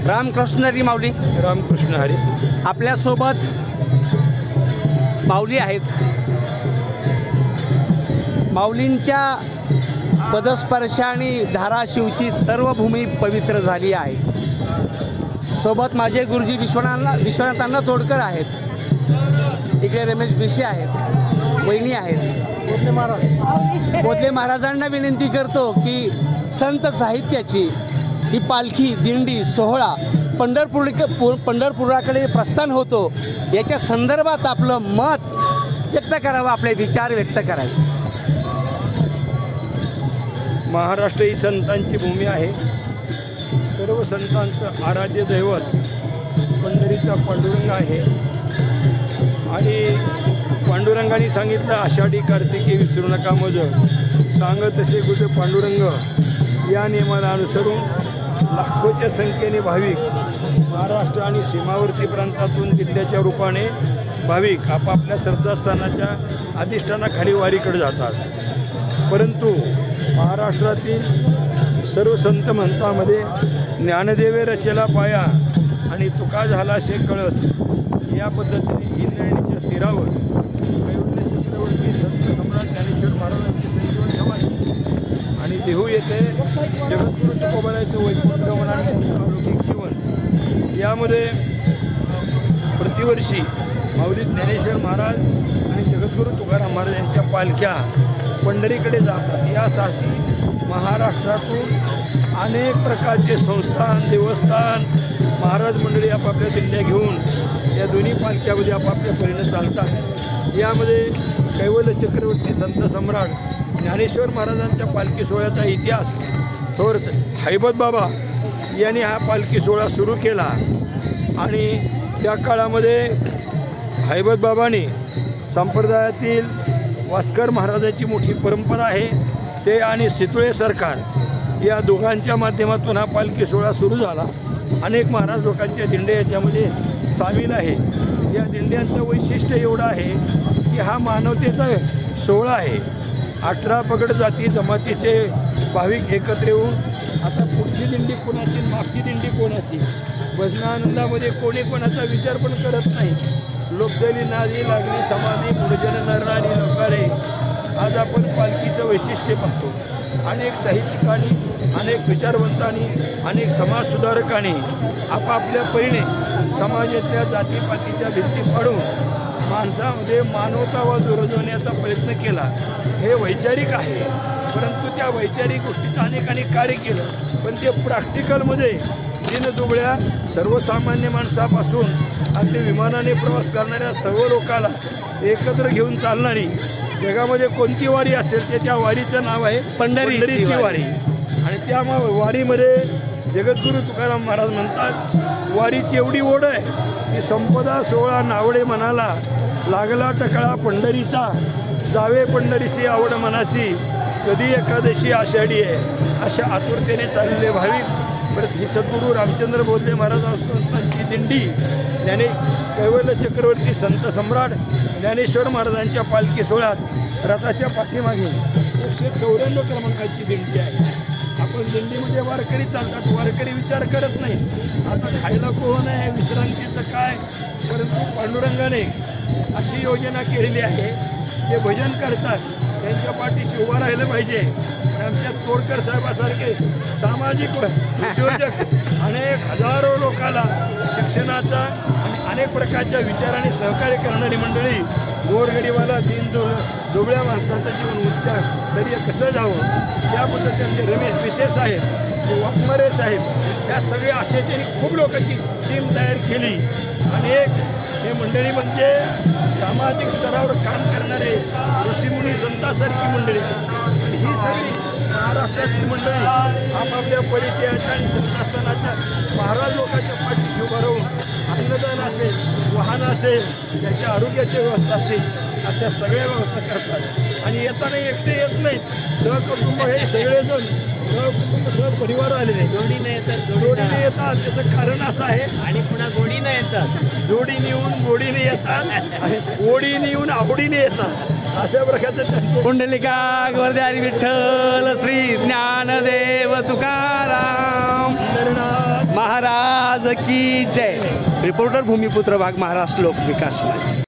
रामकृष्ण हरी माऊली. रामकृष्ण हरी. आपल्यासोबत माऊली आहेत. माऊलींच्या पदस्पर्शाने धाराशिवची सर्व भूमी पवित्र झाली आहे. सोबत माझे गुरुजी विश्वनाथांना तोडकर आहेत. इकडे रमेश भिसे आहेत, वहिनी आहेत. बोधले महाराजांना विनंती करतो की संत साहित्याची ही पालखी दिंडी सोहळा पंढरपुराकडे प्रस्थान होतो, याच्या संदर्भात आपलं मत व्यक्त करावं, आपले विचार व्यक्त करावे. महाराष्ट्र ही संतांची भूमी आहे. सर्व संतांचं आराध्य दैवत पंढरीचा पांडुरंग आहे. आणि पांडुरंगाने सांगितलं, आषाढी कार्तिकी विसरू नका मज, सांगत तसे गुज पांडुरंग. या नियमाला अनुसरून लाखोच्या संख्येने भाविक महाराष्ट्र आणि सीमावर्ती प्रांतातून दिंड्याच्या रूपाने भाविक आपापल्या श्रद्धास्थानाच्या अधिष्ठानाखाली वारीकडे जातात. परंतु महाराष्ट्रातील सर्व संत महंतांमध्ये ज्ञानदेवे रचेला पाया आणि तुका झाला शे कळस, या पद्धतीने इंद्रायणीच्या तीरावर कैवल्य चक्रवर्ती संत सम्राट ज्ञानेश्वर महाराजांची संजीवन समाधी आणि देहू येथे जगद्गुरू तुकोबारायचं वैकुंठ गमन आणि अलौकिक जीवन, यामध्ये प्रतिवर्षी माऊली ज्ञानेश्वर महाराज आणि जगद्गुरू तुकाराम महाराज यांच्या पालख्या पंढरीकडे जातात. यासाठी महाराष्ट्रातून अनेक प्रकारचे संस्थान, देवस्थान, महाराज मंडळी आपापल्या दिंड्या घेऊन या दोन्ही पालख्यामध्ये आपापल्या परीने चालतात. यामध्ये कैवल्य चक्रवर्ती संत सम्राट ज्ञानेश्वर महाराजांच्या पालखी सोहळ्याचा इतिहास थोर हैबत बाबा यांनी हा पालखी सोहळा सुरू केला. आणि त्या काळामध्ये हैबत बाबांनी संप्रदायातील वास्कर महाराजांची मोठी परंपरा आहे, ते आणि सितुळे सरकार या दोघांच्या माध्यमातून हा पालखी सोहळा सुरू झाला. अनेक महाराज लोकांच्या दिंड्या याच्यामध्ये सामील आहे. या दिंड्यांचं वैशिष्ट्य एवढं आहे की हा मानवतेचा सोहळा आहे. 18 पगड जाती जमातीचे भाविक एकत्र येऊन आता पुढची दिंडी कोणाची, मागची दिंडी कोणाची, भजनानंदामध्ये कोणी कोणाचा विचार पण करत नाही. लोकदली नादी लागली समाधी पुढजन नर आणि नकारे. आज आपण पालखीचं वैशिष्ट्य पाहतो. अनेक साहित्यिकांनी, अनेक विचारवंतांनी, अनेक समाजसुधारकांनी आपापल्या परीने समाजातल्या जातीपातीच्या भिंती फाडून माणसामध्ये मानवतावाद रुजवण्याचा प्रयत्न केला. हे वैचारिक आहे, परंतु त्या वैचारिक गोष्टीचं अनेकांनी कार्य केलं, पण ते प्रॅक्टिकलमध्ये दीनदुबळ्या सर्वसामान्य माणसापासून अगदी विमानाने प्रवास करणाऱ्या सर्व लोकांना एकत्र घेऊन चालणारी जगामध्ये कोणती वारी असेल ते त्या वारीचं नाव आहे पंढरीची वारी. आणि त्या वारीमध्ये जगद्गुरू तुकाराम महाराज म्हणतात, वारीची एवढी ओढ आहे की संपदा सोहळा नावडे मनाला, लागला टकळा पंढरीचा, जावे पंढरीची आवड मनाची, कधी एकादशी आषाढी आहे. अशा आतुरतेने चाललेले भाविक परत ही सद्गुरू रामचंद्र बोधले महाराजांची दिंडी ज्याने कैवल्य चक्रवर्ती संत सम्राट ज्ञानेश्वर महाराजांच्या पालखी सोहळ्यात रथाच्या पाठीमागे 194 क्रमांकाची दिंडी आहे. आपण दिंडीमध्ये वारकरी चालतात, वारकरी विचार करत नाही आता खायला कोण आहे, विश्रांतीचं काय, परंतु पांडुरंगाने अशी योजना केलेली आहे, ते भजन करतात, त्यांच्या पाठीशी उभं राहिलं पाहिजे. आणि आमच्या तोडकर साहेबासारखे सामाजिक उद्योजक अनेक हजारो लोकांना शिक्षणाचा आणि अनेक प्रकारच्या विचाराने सहकार्य करणारी मंडळी, गोरगरीबाला दुबळ्या माणसाचं जीवन उच्चार तरी कसं जावं त्याबद्दल त्यांचे रमेश भिसे साहेब, वाघमारे साहेब, या सगळ्या आशेची खूप लोकांची टीम तयार केली. अनेक हे मंडळी म्हणजे सामाजिक स्तरावर काम करणारे ऋषीमुनी संतांसारखी मंडळी. ही सगळी महाराष्ट्रातील मंडळी आपापल्या परिचयाच्या आणि संस्थानाच्या महाराज लोकांच्या पाठीशी उभं राहून अन्नदान असेल, वाहन असेल, त्याच्या आरोग्याची व्यवस्था असेल, अशा सगळ्या व्यवस्था करतात. आणि येताना एकटे येत नाहीत, सहकुटुंब हे सगळेजण सहकुटुंब सहपरिवार आलेले जोडीने येतात. त्याचं कारण असं आहे. आणि पुन्हा गोडीनं येतात, जोडीने येऊन गोडीने येतात आणि गोडीने येऊन आवडीने येतात. अशा प्रकारचं त्यांचं पुंडलिका गोवर्धन विठ्ठल श्री ज्ञानदेव तुकाराम महाराज महाराज की जय. रिपोर्टर भूमिपुत्र भाग महाराष्ट्र लोक विकास.